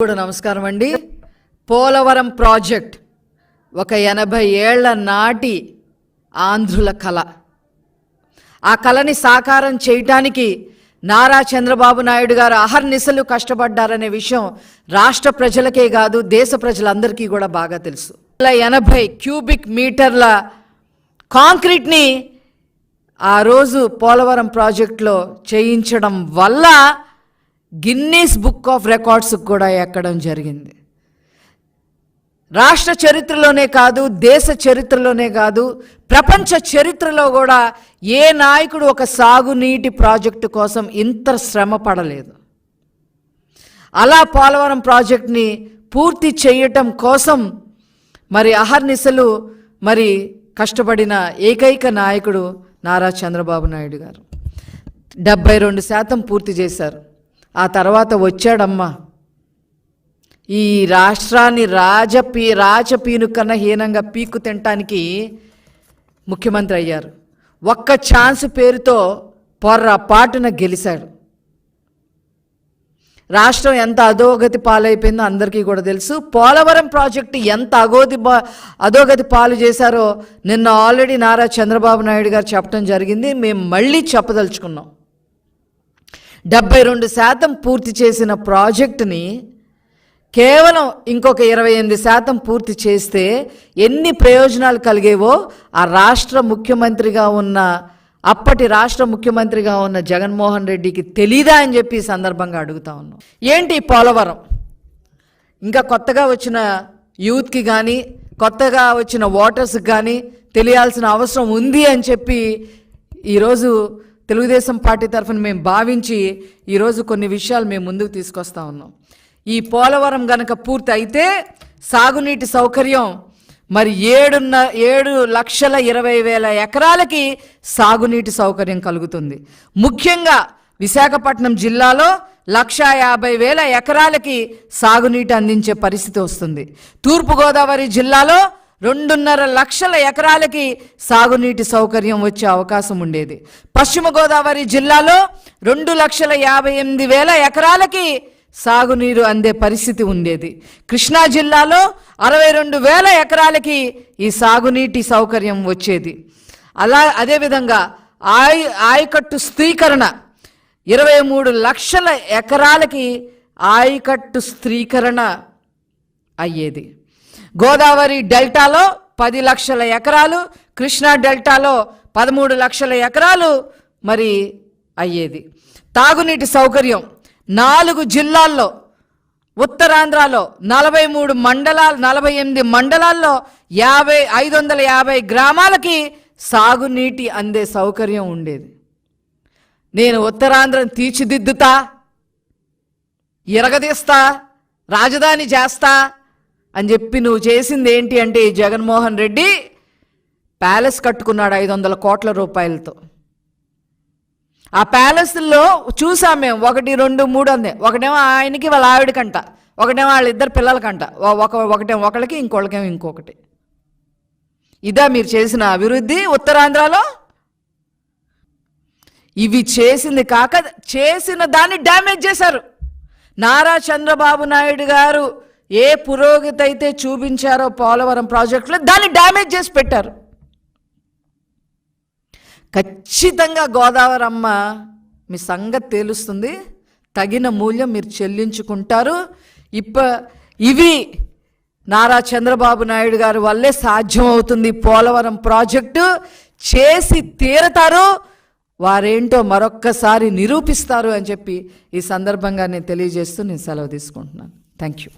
కూడా నమస్కారం అండి. పోలవరం ప్రాజెక్ట్ ఒక 80 ఏళ్ల నాటి ఆంధ్రుల కళ. ఆ కళని సాకారం చేయటానికి నారా చంద్రబాబు నాయుడు గారు అహర్నిశలు కష్టపడ్డారనే విషయం రాష్ట్ర ప్రజలకే కాదు దేశ ప్రజలందరికీ కూడా బాగా తెలుసు. 80 క్యూబిక్ మీటర్ల కాంక్రీట్ని ఆ రోజు పోలవరం ప్రాజెక్టులో చేయించడం వల్ల గిన్నీస్ బుక్ ఆఫ్ రికార్డ్స్కి కూడా ఎక్కడం జరిగింది. రాష్ట్ర చరిత్రలోనే కాదు, దేశ చరిత్రలోనే కాదు, ప్రపంచ చరిత్రలో కూడా ఏ నాయకుడు ఒక సాగునీటి ప్రాజెక్టు కోసం ఇంత శ్రమ పడలేదు. అలా పోలవరం ప్రాజెక్ట్ని పూర్తి చేయటం కోసం మరి అహర్నిశలు మరి కష్టపడిన ఏకైక నాయకుడు నారా చంద్రబాబు నాయుడు గారు. 72% పూర్తి చేశారు. ఆ తర్వాత వచ్చాడమ్మా ఈ రాష్ట్రాన్ని రాజపీను కన్నా హీనంగా పీక్కు తినటానికి ముఖ్యమంత్రి అయ్యారు. ఒక్క ఛాన్స్ పేరుతో పొర్రపాటున గెలిచాడు. రాష్ట్రం ఎంత అధోగతి పాలైపోయిందో అందరికీ కూడా తెలుసు. పోలవరం ప్రాజెక్టు ఎంత అధోగతి పాలు చేశారో నిన్న ఆల్రెడీ నారా చంద్రబాబు నాయుడు గారు చెప్పడం జరిగింది. మేము మళ్ళీ చెప్పదలుచుకున్నాం. 72% పూర్తి చేసిన ప్రాజెక్టుని కేవలం ఇంకొక 28% పూర్తి చేస్తే ఎన్ని ప్రయోజనాలు కలిగేవో ఆ అప్పటి రాష్ట్ర ముఖ్యమంత్రిగా ఉన్న జగన్మోహన్ రెడ్డికి తెలీదా అని చెప్పి ఈ సందర్భంగా అడుగుతా ఉన్నాం. ఏంటి పోలవరం? ఇంకా కొత్తగా వచ్చిన యూత్కి కానీ కొత్తగా వచ్చిన ఓటర్స్కి కానీ తెలియాల్సిన అవసరం ఉంది అని చెప్పి ఈరోజు తెలుగుదేశం పార్టీ తరఫున మేము భావించి ఈరోజు కొన్ని విషయాలు మేము ముందుకు తీసుకొస్తా ఉన్నాం. ఈ పోలవరం గనక పూర్తి అయితే సాగునీటి సౌకర్యం మరి 7,20,000 ఎకరాలకి సాగునీటి సౌకర్యం కలుగుతుంది. ముఖ్యంగా విశాఖపట్నం జిల్లాలో 1,50,000 ఎకరాలకి సాగునీటి అందించే పరిస్థితి వస్తుంది. తూర్పుగోదావరి జిల్లాలో 2.5 లక్షల ఎకరాలకి సాగునీటి సౌకర్యం వచ్చే అవకాశం ఉండేది. పశ్చిమ గోదావరి జిల్లాలో 2,58,000 ఎకరాలకి సాగునీరు అందే పరిస్థితి ఉండేది. కృష్ణా జిల్లాలో 62,000 ఎకరాలకి ఈ సాగునీటి సౌకర్యం వచ్చేది. అదేవిధంగా ఆయకట్టు స్థిరీకరణ 23 లక్షల ఎకరాలకి ఆయకట్టు స్థిరీకరణ అయ్యేది. గోదావరి డెల్టాలో 10 లక్షల ఎకరాలు, కృష్ణా డెల్టాలో 13 లక్షల ఎకరాలు మరి అయ్యేది. తాగునీటి సౌకర్యం 4 జిల్లాల్లో, ఉత్తరాంధ్రలో 48 మండలాల్లో 550 గ్రామాలకి సాగునీటి అందే సౌకర్యం ఉండేది. నేను ఉత్తరాంధ్రను తీర్చిదిద్దుతా, ఇరగదీస్తా, రాజధాని చేస్తా అని చెప్పి నువ్వు చేసింది ఏంటి అంటే జగన్మోహన్ రెడ్డి ప్యాలెస్ కట్టుకున్నాడు 500 కోట్ల రూపాయలతో. ఆ ప్యాలెస్లో చూసాం మేము 1, 2, 3 అందే. ఒకటేమో ఆయనకి వాళ్ళ ఆవిడకంట, ఒకటేమో వాళ్ళిద్దరు పిల్లలకంట, ఒకటేమో ఒకరికి ఇంకొకరికేమో ఇంకొకటి. ఇదా మీరు చేసిన అభివృద్ధి ఉత్తరాంధ్రలో? ఇవి చేసింది కాక చేసిన దాన్ని డ్యామేజ్ చేశారు. నారా చంద్రబాబు నాయుడు గారు ఏ పురోగతి అయితే చూపించారో పోలవరం ప్రాజెక్టులో దాన్ని డ్యామేజ్ చేసి పెట్టారు. ఖచ్చితంగా గోదావరి అమ్మ మీ సంగతి తేలుస్తుంది, తగిన మూల్యం మీరు చెల్లించుకుంటారు. ఇవి నారా చంద్రబాబు నాయుడు గారి వల్లే సాధ్యమవుతుంది. పోలవరం ప్రాజెక్టు చేసి తీరతారు, వారేంటో మరొక్కసారి నిరూపిస్తారు అని చెప్పి ఈ సందర్భంగా నేను తెలియజేస్తూ నేను సెలవు తీసుకుంటున్నాను. Thank you.